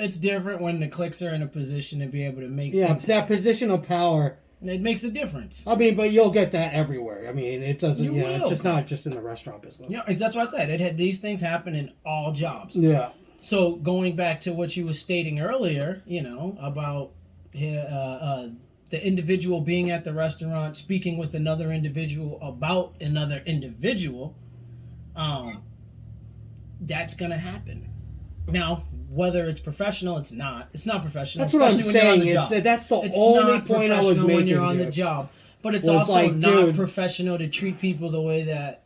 it's different when the cliques are in a position to be able to make. Yeah, that position of power. It makes a difference. I mean, but you'll get that everywhere. I mean, it doesn't. You Know, will. it's just not just in the restaurant business. Yeah, that's what I said. These things happen in all jobs. Yeah. So going back to what you were stating earlier, about the individual being at the restaurant, speaking with another individual about another individual, that's gonna happen. Now, whether it's professional, it's not. It's not professional. That's what I'm especially when you're on saying. the job. That's the It's only not point I was professional making. when you're on the job, but it's Was also like, not dude, professional to treat people the way that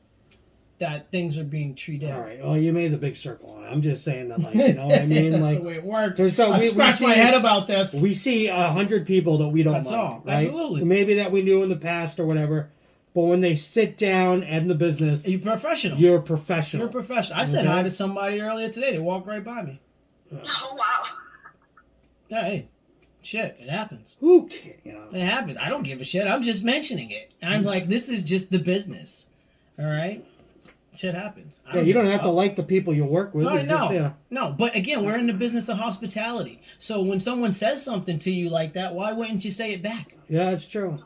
things are being treated. All right. Well, you made the big circle on it. I'm just saying that, like, you know what I mean? That's like, the way it works. So I scratch my head about this. We see 100 people that we don't That's like, all. right? Absolutely. Maybe that we knew in the past or whatever. But when they sit down and the business, You're professional. You're professional. You're professional. I said hi to somebody earlier today. They walked right by me. Oh, wow. Hey, shit, it happens. Who cares? It happens. I don't give a shit. I'm just mentioning it. I'm like, this is just the business. All right? Shit happens. Yeah, you don't have to like the people you work with. No, but again, we're in the business of hospitality. So when someone says something to you like that, why wouldn't you say it back? Yeah, that's true.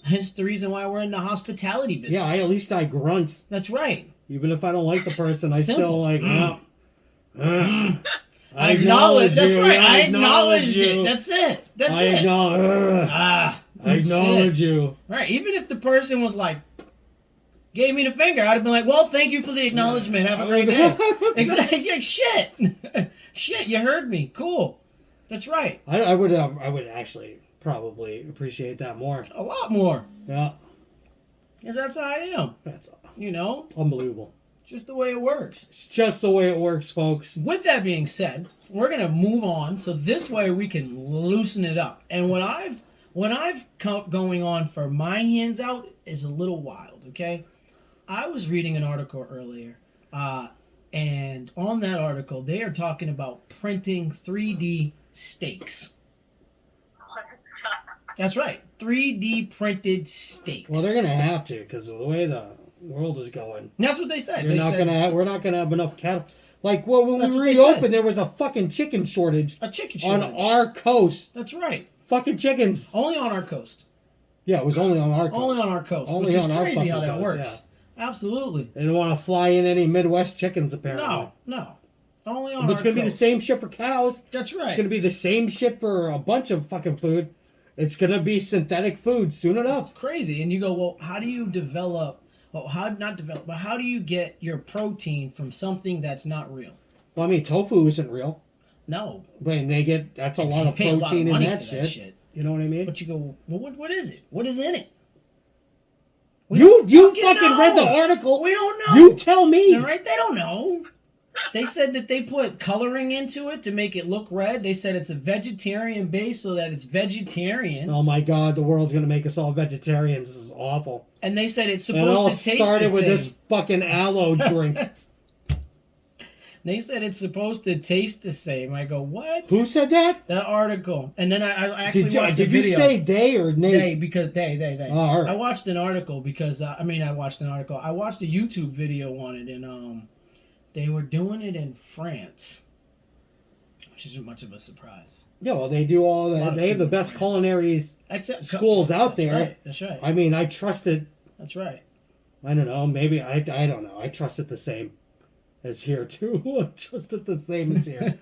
Hence the reason why we're in the hospitality business. Yeah, at least I grunt. That's right. Even if I don't like the person, I Simple. still like, I acknowledge. That's right. I acknowledged it. That's it. That's it. I acknowledge you. Right. Even if the person was like, gave me the finger, I'd have been like, well, thank you for the acknowledgement. Have a great day. Exactly. Like, shit. Shit, you heard me. Cool. That's right. I would actually probably appreciate that more. A lot more. Yeah. Because that's how I am. That's all. Unbelievable. Unbelievable. Just the way it works. It's just the way it works, folks. With that being said, we're going to move on so this way we can loosen it up. And what I've going on for my hands out is a little wild, okay? I was reading an article earlier, and on that article, they are talking about printing 3D steaks. That's right, 3D printed steaks. Well, they're going to have to because of the way the world is going. That's what they said. We're not going to have enough cattle. Like, well, when we reopened, there was a fucking chicken shortage. A chicken shortage. On our coast. That's right. Fucking chickens. Only on our coast. Yeah, it was only on our coast. Only on our coast, only which is crazy how that works. Yeah. Absolutely. They didn't want to fly in any Midwest chickens, apparently. No. Only on but it's going to be the same shit for cows. That's right. It's going to be the same shit for a bunch of fucking food. It's going to be synthetic food soon enough. It's crazy. And you go, well, how do you develop... Well, how do you get your protein from something that's not real? Well, I mean, tofu isn't real. No. But that's a lot of protein in that shit. You know what I mean? But you go, well, what is it? What is in it? You fucking read the article. We don't know. You tell me. All right, they don't know. They said that they put coloring into it to make it look red. They said it's a vegetarian base so that it's vegetarian. Oh my God, the world's going to make us all vegetarians. This is awful. And they said it's supposed to taste the same. It all started with this fucking aloe drink. They said it's supposed to taste the same. I go, what? Who said that? That article. And then I actually watched a video. Did you say they or nay? They, because they. Oh, all right. I watched an article because, I watched a YouTube video on it, and they were doing it in France, which isn't much of a surprise. Yeah, well, they do all that. They have the best culinary schools out there. That's right. I mean, I trust it. That's right. I don't know. Maybe, I don't know. I trust it the same as here, too. I trust it the same as here.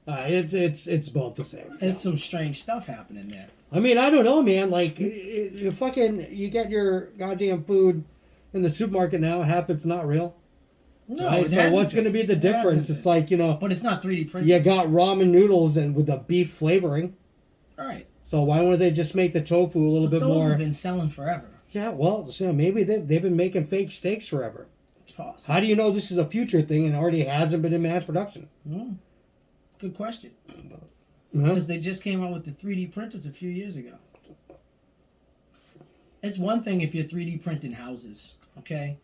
It's both the same. It's some strange stuff happening there. I mean, I don't know, man. Like, you get your goddamn food in the supermarket now, half it's not real. No, right? So what's going to be the difference? It's like, But it's not 3D printed. You got ramen noodles and with the beef flavoring. All right. So why wouldn't they just make the tofu a little bit more? Those have been selling forever. Yeah, well, so maybe they've been making fake steaks forever. It's possible. How do you know this is a future thing and already hasn't been in mass production? It's a good question. Because they just came out with the 3D printers a few years ago. It's one thing if you're 3D printing houses, okay?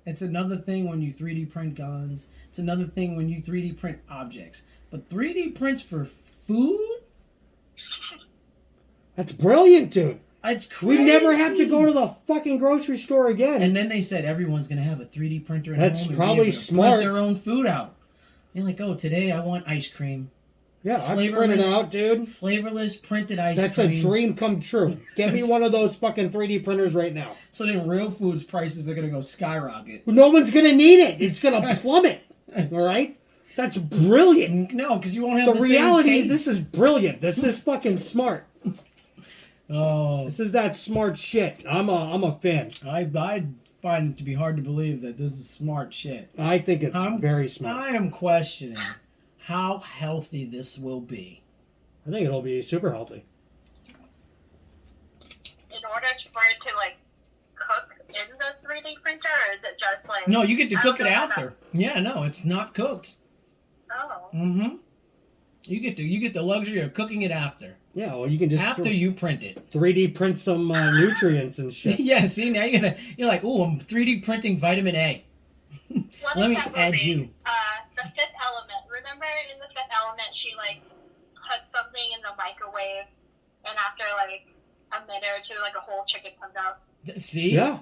It's another thing when you 3D print guns. It's another thing when you 3D print objects. But 3D prints for food? That's brilliant, dude. It's crazy. We never have to go to the fucking grocery store again. And then they said everyone's going to have a 3D printer at That's home. probably and smart. Print their own food out. You're like, oh, today I want ice cream. Yeah, I printed out, dude. Flavorless printed ice That's cream. a dream come true. Get me one of those fucking 3D printers right now. So then real food's prices are going to go skyrocket. No one's going to need it. It's going to plummet. All right? That's brilliant. No, because you won't have the reality same is taste. this is brilliant. This is fucking smart. Oh. This is that smart shit. I'm a fan. I find it to be hard to believe that this is smart shit. I think it's very smart. I am questioning how healthy this will be. I think it'll be super healthy. In order for it to, like, cook in the 3D printer, or is it just, like... No, you get to cook it after. Yeah, no, it's not cooked. Oh. Mm-hmm. You get the luxury of cooking it after. Yeah, well, you can just... After you print it. 3D print some nutrients and shit. Yeah, see, now you're like, ooh, I'm 3D printing vitamin A. Let me add you. The Fifth Element. Remember in the Fifth Element, she, like, put something in the microwave, and after, like, a minute or two, like, a whole chicken comes out. See? Yeah.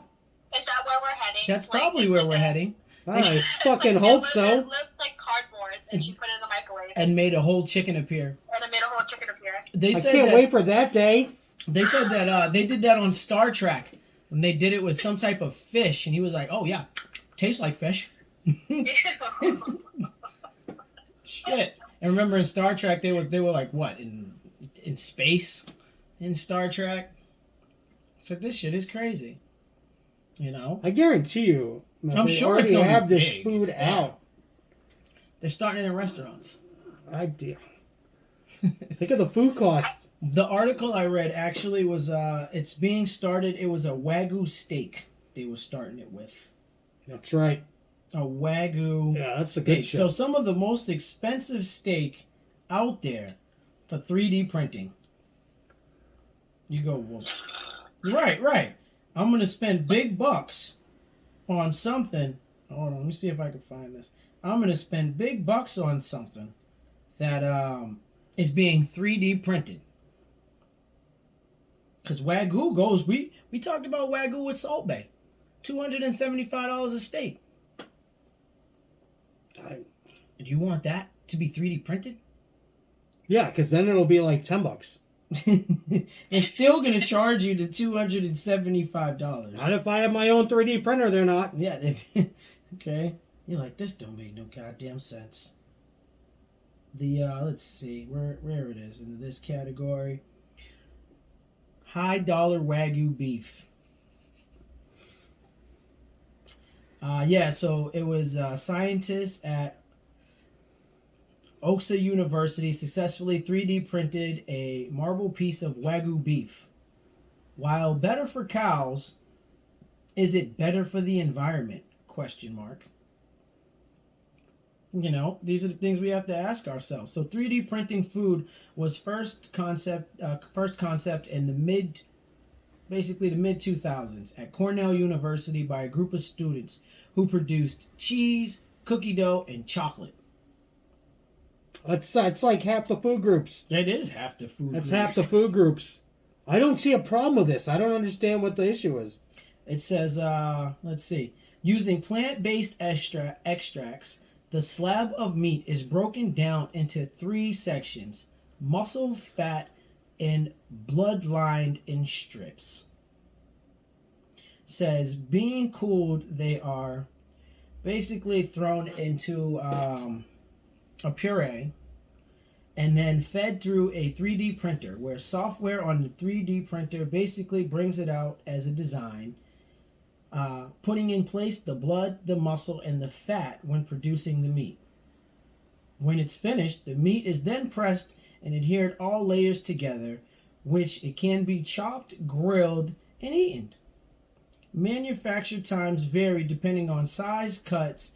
Is that where we're heading? That's probably where we're heading. I fucking hope so. It looked like cardboard, and she put it in the microwave. And made a whole chicken appear. And it made a whole chicken appear. They said I can't wait for that day. They said that they did that on Star Trek when they did it with some type of fish, and he was like, "Oh yeah, tastes like fish." Shit. And remember in Star Trek they were like what in space in Star Trek. So this shit is crazy. You know. I guarantee you. I'm sure it's gonna have be this big. food out. They're starting it in restaurants. Idea. Think of the food costs. The article I read actually was it's being started. It was a Wagyu steak they were starting it with. That's right. A Wagyu that's steak. a good shit. So some of the most expensive steak out there for 3D printing. You go, well, right. I'm gonna spend big bucks on something. Hold on, let me see if I can find this. I'm gonna spend big bucks on something that is being 3D printed. Because Wagyu goes, we talked about Wagyu with Salt Bay. $275 a steak. Do you want that to be 3D printed? Yeah, because then it'll be like $10. They're still going to charge you the $275. Not if I have my own 3D printer, they're not. Yeah, okay. You're like, this don't make no goddamn sense. The, let's see, where it is in this category. High dollar Wagyu beef. Yeah, so it was scientists at Oxa University successfully 3D printed a marble piece of Wagyu beef. While better for cows, is it better for the environment? Question mark. You know, these are the things we have to ask ourselves. So 3D printing food was first concept in the mid 2000s at Cornell University by a group of students who produced cheese, cookie dough, and chocolate. It's like half the food groups. It is half the food That's groups. half the food groups. I don't see a problem with this. I don't understand what the issue is. It says, let's see. Using plant-based extracts, the slab of meat is broken down into 3 sections: muscle, fat, and blood lined in strips. Says being cooled, they are basically thrown into a puree and then fed through a 3D printer, where software on the 3D printer basically brings it out as a design, putting in place the blood, the muscle, and the fat when producing the meat. When it's finished, the meat is then pressed and adhered all layers together, which it can be chopped, grilled, and eaten. Manufacture times vary depending on size, cuts,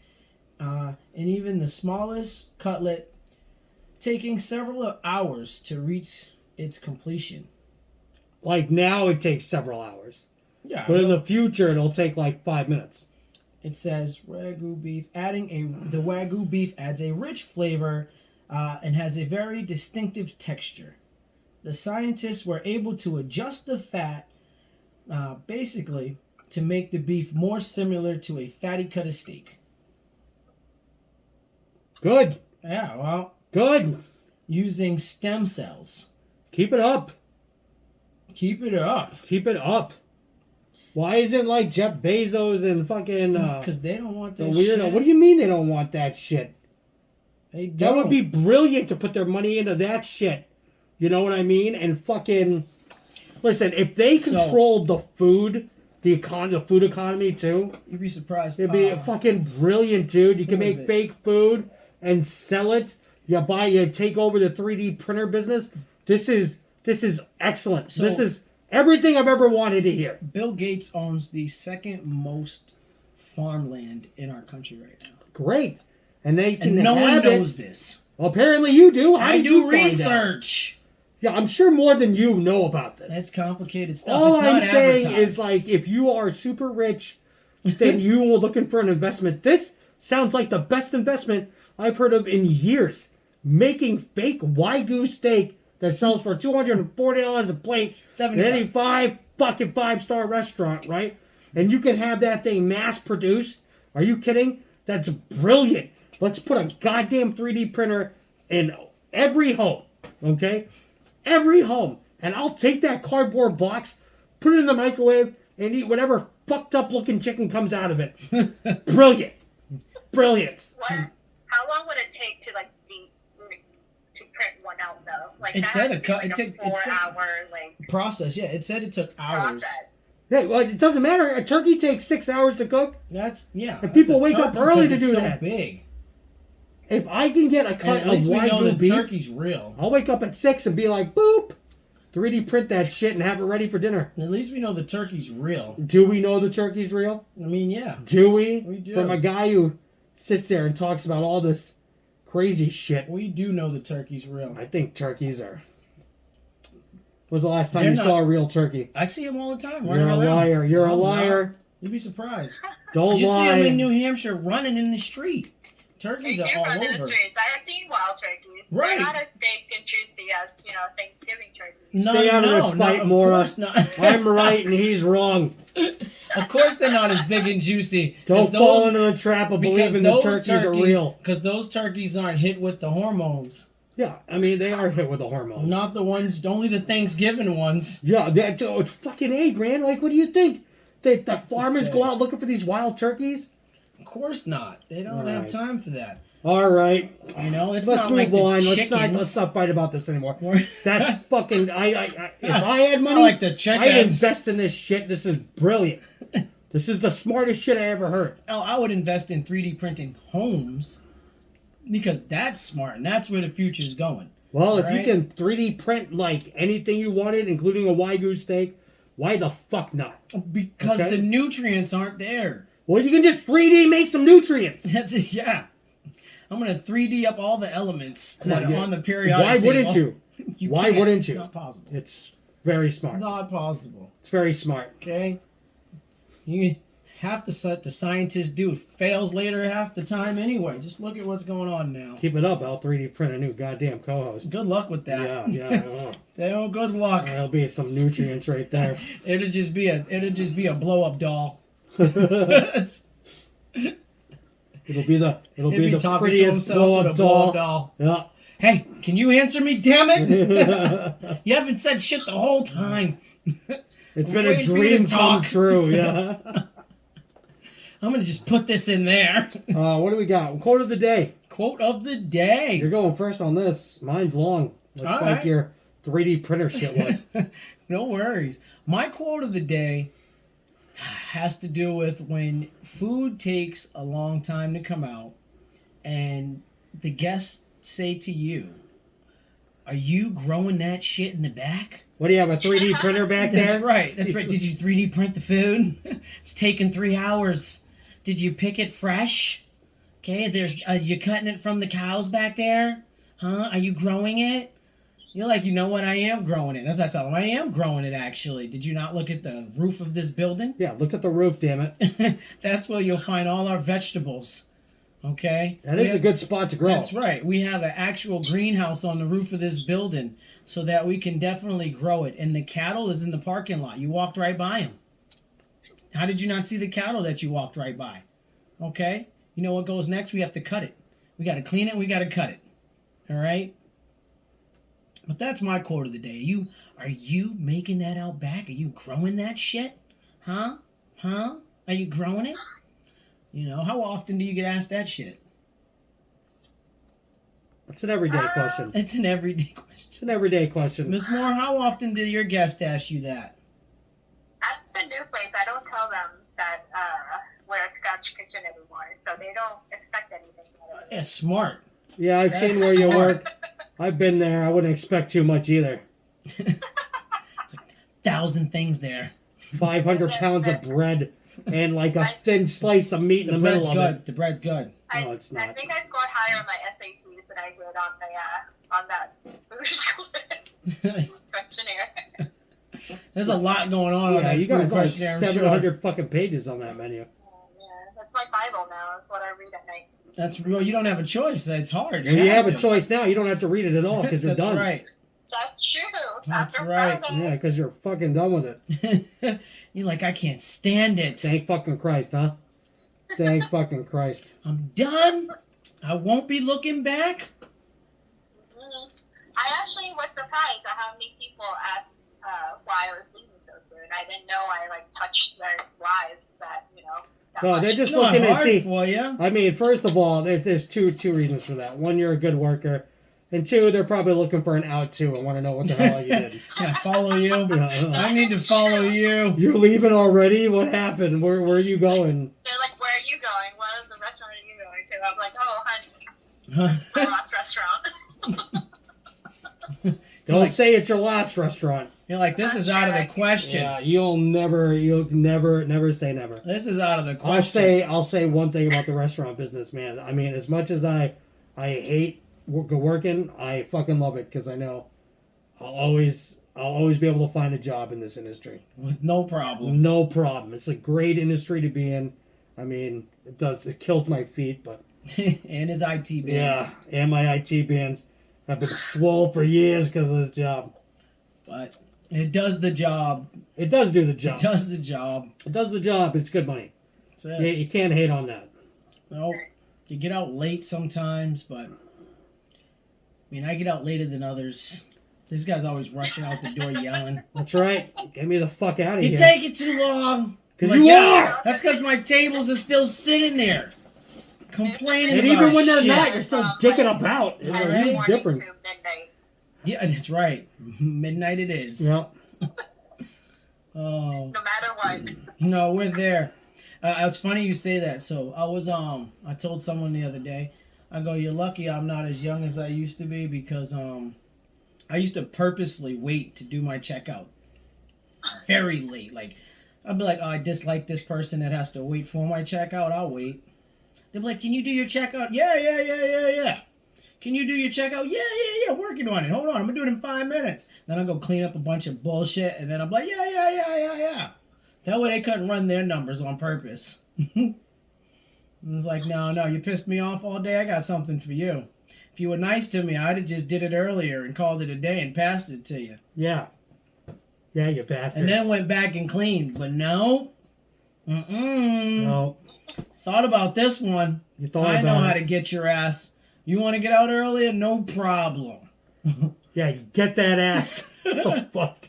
and even the smallest cutlet taking several hours to reach its completion. Like now it takes several hours. Yeah. But in the future it'll take like 5 minutes. It says Wagyu beef. The Wagyu beef adds a rich flavor and has a very distinctive texture. The scientists were able to adjust the fat, basically, to make the beef more similar to a fatty cut of steak. Good. Yeah, well. Good. using stem cells. Keep it up. Keep it up. Keep it up. Why isn't like Jeff Bezos and fucking Because they don't want the that weirdo? shit. What do you mean they don't want that shit? They That don't. would be brilliant to put their money into that shit. You know what I mean? And fucking listen, if they controlled the food, the food economy too, You'd be surprised. it'd be fucking brilliant, dude. You can What make is it? fake food and sell it. You take over the 3D printer business. This is excellent. So- this is everything I've ever wanted to hear. Bill Gates owns the second most farmland in our country right now. Great. And they can And no one have knows it. this. Apparently you do. How I did you do find out? research. Yeah, I'm sure more than you know about this. That's complicated stuff. All It's I'm not saying advertised. is, like, if you are super rich, then you are looking for an investment. This sounds like the best investment I've heard of in years. Making fake Wagyu steak that sells for $240 a plate in 75. any five-star restaurant, right? And you can have that thing mass-produced. Are you kidding? That's brilliant. Let's put a goddamn 3D printer in every home, okay? Every home. And I'll take that cardboard box, put it in the microwave, and eat whatever fucked up looking chicken comes out of it. Brilliant. Brilliant. How long would it take to to print one out though? Like It that said has a to be cut- like it a took- it said- 4-hour Process, yeah. It said it took hours. process. Yeah, well, it doesn't matter. A turkey takes 6 hours to cook. That's, yeah. And that's people a wake up turkey early 'cause to it's do so that. big. If I can get a And cut at of least we know Wagyu the beef, turkey's real. I'll wake up at 6 and be like, boop, 3D print that shit and have it ready for dinner. At least we know the turkey's real. Do we know the turkey's real? I mean, yeah. Do we? We do. From a guy who sits there and talks about all this crazy shit. We do know the turkey's real. I think turkeys are... When's the last time They're you not- saw a real turkey? I see them all the time. You're running a around. liar. You're a I'm liar. not. You'd be surprised. Don't You see lie. them in New Hampshire running in the street. They Turkeys do are all run in the over. streets. I've seen wild turkeys. Right. They're not as big and juicy as Thanksgiving turkeys. No, Stay out of this fight, of Maura. course not. I'm right and he's wrong. Of course they're not as big and juicy. Don't fall into the trap of believing the turkeys are real. Because those turkeys aren't hit with the hormones. Yeah, I mean, they are hit with the hormones. Not the ones, only the Thanksgiving ones. Yeah, it's fucking A, man. Like, what do you think? The farmers insane. go out looking for these wild turkeys? Of course not. They don't All have right. time for that. All right. You know, it's Let's not move like the on. chickens. Let's not fight about this anymore. We're- That's fucking... if I had It's not money, like the chickens. I'd invest in this shit. This is brilliant. This is the smartest shit I ever heard. Oh, I would invest in 3D printing homes because that's smart and that's where the future is going. Well, if Right. you can 3D print, like, anything you wanted, including a Wagyu steak, why the fuck not? Because Okay. the nutrients aren't there. Well, you can just 3D make some nutrients. That's it, yeah. I'm going to 3D up all the elements that are yeah. on the periodic Why table. wouldn't you? You Why can't. wouldn't It's you? not possible. It's very smart. Not possible. It's very smart. Okay? You have to let the scientists do. It fails later half the time anyway. Just look at what's going on now. Keep it up. I'll 3D print a new goddamn co-host. Good luck with that. Yeah. Oh, good luck. There'll be some nutrients right there. It'll just be a blow up doll. It'll be the He'll be the talking to prettiest himself blow with up a blow-up doll. doll. Hey, can you answer me, damn it? You haven't said shit the whole time. It's I'm been a waiting for you to dream come talk. true. Yeah. I'm going to just put this in there. What do we got? Quote of the day. Quote of the day. You're going first on this. Mine's long. Looks All like right. your 3D printer shit was. No worries. My quote of the day has to do with when food takes a long time to come out and the guests say to you, "Are you growing that shit in the back?" What do you have, a 3D printer back there? That's right. That's right. Did you 3D print the food? It's taken 3 hours. Did you pick it fresh? Okay, there's you cutting it from the cows back there? Huh? Are you growing it? You're like, you know what? I am growing it. That's what I tell them. I am growing it, actually. Did you not look at the roof of this building? Yeah, look at the roof, damn it. That's where you'll find all our vegetables. Okay? That is a good spot to grow. That's right. We have an actual greenhouse on the roof of this building so that we can definitely grow it. And the cattle is in the parking lot. You walked right by them. How did you not see the cattle that you walked right by? Okay? You know what goes next? We have to cut it. We got to clean it and we got to cut it. All right? But that's my quote of the day. Are you making that out back? Are you growing that shit? Huh? Huh? Are you growing it? You know, how often do you get asked that shit? It's an everyday question. It's an everyday It's question. an everyday question. Miss Moore, how often did your guest ask you that? At the new place, I don't tell them that we're a Scotch kitchen anymore, so they don't expect anything. Yeah, smart. Yeah, I've That's seen where you smart. work. I've been there. I wouldn't expect too much either. It's like 1,000 things there. 500 pounds of bread and like a thin slice of meat in The the middle bread's of good. it. The bread's good. No, it's I not. think I scored higher on my SATs than I did on that food questionnaire. There's a lot going on Yeah, that you food got like questionnaire. I'm sure. 700 fucking pages on that menu. Oh, yeah. That's my Bible now. That's what I read at night. That's real. You don't have a choice. It's hard. When you have a to. choice now, you don't have to read it at all because you're That's done. right. That's true. That's After right. Friday. Yeah, because you're fucking done with it. You're like, I can't stand it. Thank fucking Christ, huh? Thank fucking Christ. I'm done. I won't be looking back. Mhm. I actually was surprised at how many people asked why I was leaving so soon. I didn't know I touched their lives that that No, much. they're It's just not looking to hard see. for you. I mean, first of all, there's two reasons for that. One, you're a good worker, and two, they're probably looking for an out too and want to know what the hell you did. Can I follow you? Yeah. I need to follow you. You're leaving already? What happened? Where are you going? They're like, "Where are you going? What is the restaurant are you going to?" I'm like, "Oh, honey, my last restaurant." Don't like- say it's your last restaurant. You're like, this is out of the question. Yeah, you'll never say never. This is out of the question. I'll say one thing about the restaurant business, man. I mean, as much as I hate working, I fucking love it because I know I'll always be able to find a job in this industry. With no problem. No problem. It's a great industry to be in. I mean, it kills my feet, but And his IT bands. yeah, and my IT bands have been swole for years because of this job. But it does the job. It does do the job. It does the job. It does the job. It's good money. That's it. Yeah, you can't hate on that. No, you get out late sometimes, but I mean, I get out later than others. This guy's always rushing out the door yelling. That's right. Get me the fuck out of You here. take it too long. Because I'm you like, are. That's because my tables are still sitting there, complaining And about even when they're shit. not, you're still dicking about. There's Alright. a huge difference. To midnight. Yeah, that's right. Midnight it is. Yeah. Oh No matter what. no, we're there. It's funny you say that. So I told someone the other day. I go, you're lucky I'm not as young as I used to be because I used to purposely wait to do my checkout. Very late. Like I'd be like, oh, I dislike this person that has to wait for my checkout. I'll wait. They'd be like, can you do your checkout? Yeah. Can you do your checkout? Yeah. Working on it. Hold on, I'm gonna do it in 5 minutes. Then I'll go clean up a bunch of bullshit, and then I'm like, yeah. That way they couldn't run their numbers on purpose. And it's like, no, you pissed me off all day. I got something for you. If you were nice to me, I'd have just did it earlier and called it a day and passed it to you. Yeah. Yeah, you bastards. And then went back and cleaned. But no. No. Thought about this one. You thought I about know it. how to get your ass. You want to get out earlier? No problem. Yeah, you get that ass. What the fuck?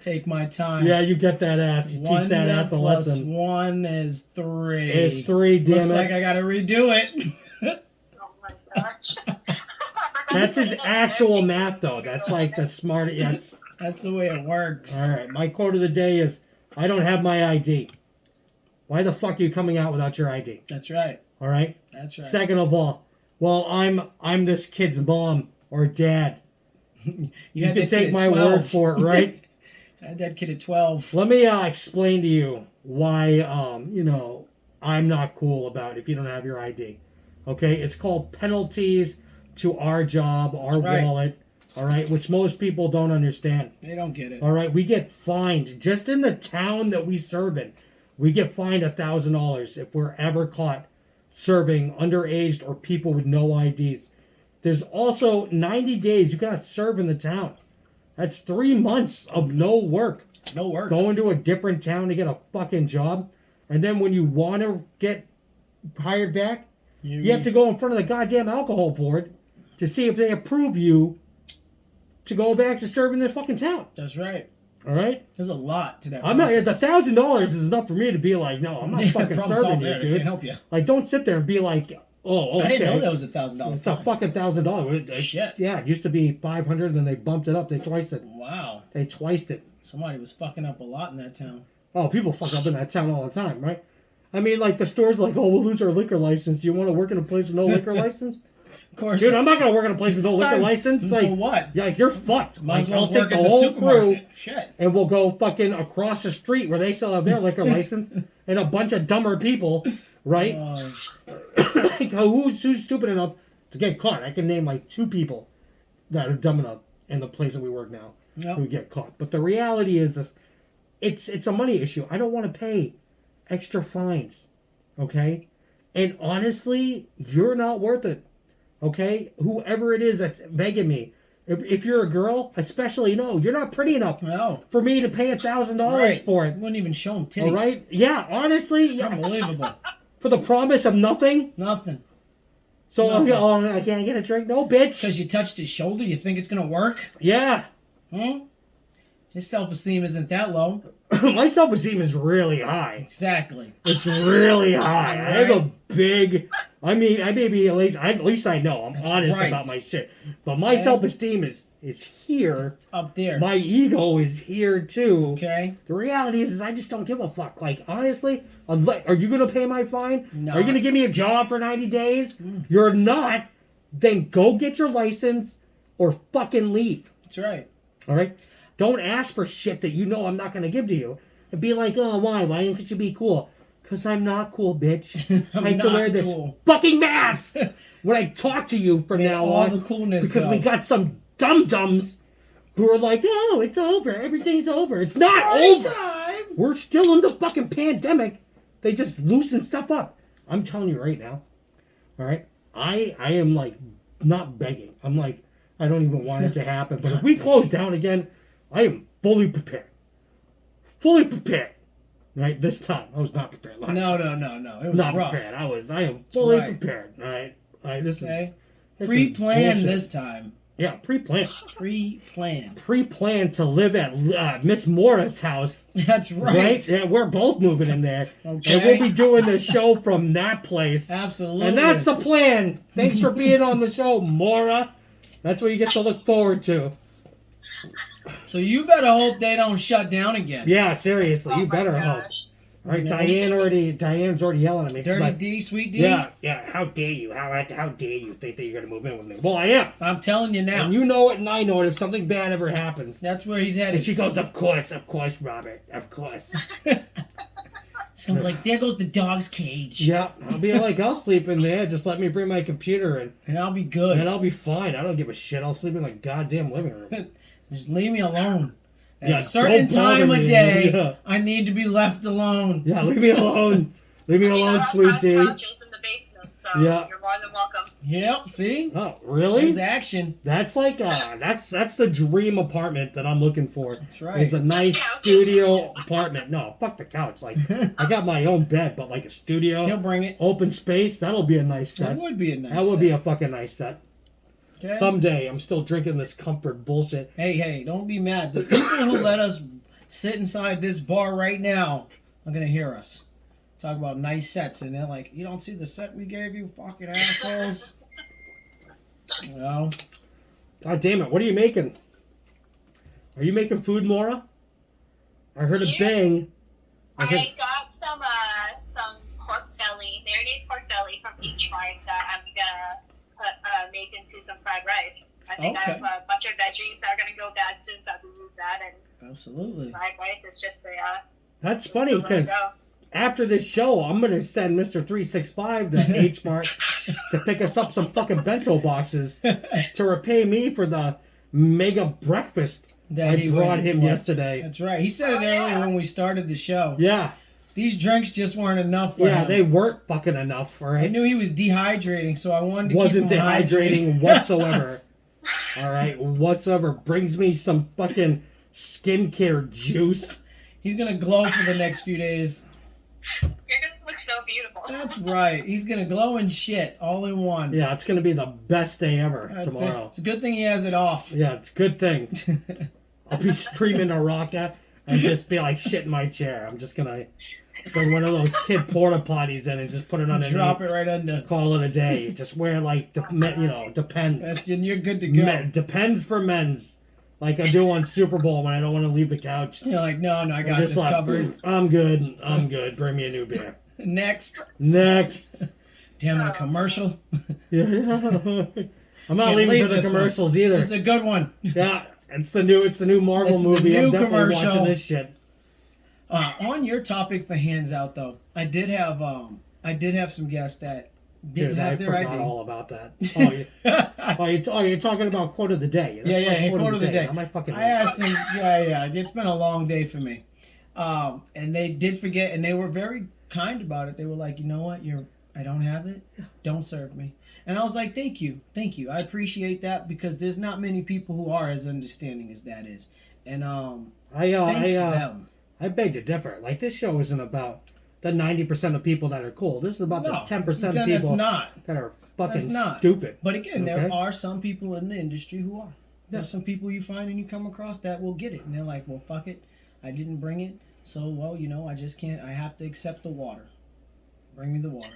Take my time. Yeah, you get that ass. You teach that ass a plus lesson. 1 is 3. It's 3, damn Looks it. like I gotta redo it. Oh my gosh. That's his actual math, though. That's like the smart. Yeah, That's the way it works. all right, my quote of the day is, I don't have my ID. Why the fuck are you coming out without your ID? That's right. All right? That's right. Second of all, well, I'm this kid's mom or dad. You had can that take kid my at 12. word for it, right? I had that kid at 12. Let me explain to you why, I'm not cool about if you don't have your ID. Okay? It's called penalties to our job, our That's right. wallet, all right? Which most people don't understand. They don't get it. All right? We get fined. Just in the town that we serve in, we get fined $1,000 if we're ever caught serving underage or people with no IDs. There's also 90 days you cannot serve in the town. That's 3 months of no work. No work. Going to a different town to get a fucking job. And then when you want to get hired back, you have to go in front of the goddamn alcohol board to see if they approve you to go back to serving their fucking town. That's right. All right? There's a lot to that. I'm not. The process. $1,000 is enough for me to be like, no, I'm not fucking Problem serving solved you, there. They dude. can't help you. Like, don't sit there and be like, oh, okay. I didn't know that was $1,000. It's a fucking $1,000. Shit. Yeah, it used to be 500, and they bumped it up. They twice it. Wow. They twiced it. Somebody was fucking up a lot in that town. Oh, people fuck up in that town all the time, right? I mean, like the store's like, oh, we'll lose our liquor license. You want to work in a place with no liquor license? Of course. Dude, I'm not gonna work in a place with no liquor license. For Like, what? yeah, like, you're fucked. Might Like, as well I'll take work the at the whole supermarket. crew Shit. and we'll go fucking across the street where they still have their liquor license and a bunch of dumber people, right? Like, who's stupid enough to get caught? I can name like 2 people that are dumb enough in the place that we work now who get caught. But the reality is this: it's a money issue. I don't want to pay extra fines, okay? And honestly, you're not worth it, okay? Whoever it is that's begging me, if you're a girl, especially, no, you're not pretty enough No. for me to pay $1,000 for it. Wouldn't even show them titties. All right? Yeah, honestly, yeah. Unbelievable. For the promise of nothing. Nothing. So Nothing. I can't get a drink. No, bitch. Because you touched his shoulder, you think it's gonna work? Yeah. His self-esteem isn't that low. My self-esteem is really high. Exactly. It's really high. I have a Right. big. I mean, I may be at least I know I'm That's honest right. about my shit. But my Okay. self-esteem is here. It's up there. My ego is here too. Okay? The reality is I just don't give a fuck. Like, honestly, are you gonna pay my fine? No. Are you gonna give me a job for 90 days? You're not. Then go get your license or fucking leave. That's right. All right? Don't ask for shit that you know I'm not gonna give to you. And be like, oh, why? Why didn't you be cool? Because I'm not cool, bitch. I'm I have to not wear this cool. fucking mask when I talk to you from now all on. the coolness Because we go. got some dum-dums who are like, oh, it's over. Everything's over. It's not Party over. time! We're still in the fucking pandemic. They just loosen stuff up. I'm telling you right now. All right? I am like not begging. I'm like, I don't even want it to happen. But if we close down again, I am fully prepared. Fully prepared. Right? This time. I was not prepared. Last No. time. It was Not rough. prepared. I am fully right. prepared. All right? All right, this Okay? is Pre-planned bullshit. this time. Yeah, pre-planned. Pre-planned. Pre-planned to live at Miss Mora's house. That's right. Right? Yeah, we're both moving in there. Okay. And we'll be doing the show from that place. Absolutely. And that's the plan. Thanks for being on the show, Mora. That's what you get to look forward to. So you better hope they don't shut down again. Yeah, seriously, Oh you my better hope. gosh. All right, No. Diane's already yelling at me. She's Dirty like, D, sweet D. yeah, how dare you? How dare you think that you're gonna move in with me? Well, I am. I'm telling you now. And you know it, and I know it. If something bad ever happens, That's where he's and headed. she goes, of course, Robert, of course. So I'm like, there goes the dog's cage. Yeah, I'll be like, I'll sleep in there. Just let me bring my computer in, And I'll be good. and I'll be fine. I don't give a shit. I'll sleep in the goddamn living room. Just leave me alone. At Yeah, a certain don't bother time of me. day, Yeah. I need to be left alone. Yeah, leave me alone. Leave me You know, alone, I've sweet got tea. couches in the basement, so Yeah. you're more than welcome. Yep, see? Oh, really? There's action. That's like that's the dream apartment that I'm looking for. That's right. Is a nice Couch. studio apartment. No, fuck the couch. Like I got my own bed, but like a studio, He'll bring it. open space. That'll be a nice That set. would be a nice That would be a fucking nice set. Okay? Someday, I'm still drinking this comfort bullshit. Hey, don't be mad. The people who let us sit inside this bar right now are going to hear us. Talk about nice sets, and they're like, you don't see the set we gave you, fucking assholes? You know? God damn it! What are you making? Are you making food, Mora? I heard a Yeah. bang. I heard, I got some pork belly, marinated pork belly from Peach Mart that I'm gonna make into some fried rice. I think I Okay. have a bunch of veggies that are gonna go bad soon, so I can use that. And Absolutely. fried rice is just that's it's funny still gonna because go. after this show, I'm gonna send Mr. 365 to H Mart to pick us up some fucking bento boxes to repay me for the mega breakfast That I he brought went him for. yesterday. That's right. He said it Oh, earlier yeah. when we started the show. Yeah, These drinks just weren't enough for yeah, him. they weren't fucking enough, all I right? knew he was dehydrating, so I wanted to Wasn't keep him dehydrating hydrated. whatsoever. All right, whatsoever. Brings me some fucking skincare juice. He's going to glow for the next few days. You're gonna look so beautiful. That's right. He's gonna glow and shit all in one. Yeah, it's gonna be the best day ever That's tomorrow. It's a good thing he has it off. Yeah, it's a good thing. I'll be streaming to Rocka and just be like shit in my chair. I'm just gonna bring one of those kid porta potties in and just put it on. Drop it right under. Call it a day. Just wear like depends. You're good to go. Depends for men's. Like I do on Super Bowl when I don't want to leave the couch. You're like, no, I got this covered. I'm good. Bring me a new beer. Next. Damn it, a commercial. Yeah. I'm not leaving for the commercials either. This is a good one. Yeah, it's the new Marvel movie. I'm definitely watching this shit. On your topic for hands out though, I did have some guests that didn't have their ID. I forgot all about that. You're talking about quote of the day. That's quote of the day. I had some. Yeah. It's been a long day for me. And they did forget, and they were very kind about it. They were like, you know what, I don't have it. Don't serve me. And I was like, thank you. I appreciate that because there's not many people who are as understanding as that is. And thank them. I beg to differ. Like this show isn't about the 90% of people that are cool. This is about the 10% of people that are fucking stupid. But again, there are some people in the industry who are. There's some people you find and you come across that will get it. And they're like, well, fuck it. I didn't bring it. So, well, I just can't. I have to accept the water. Bring me the water.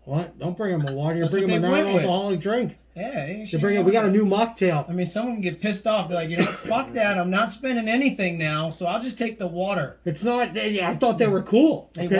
What? Don't bring him a water. You bring him a non-alcoholic drink. Yeah. We got a new mocktail. I mean, someone get pissed off. They're like, fuck that. I'm not spending anything now, so I'll just take the water. It's not. I thought they were cool. Okay?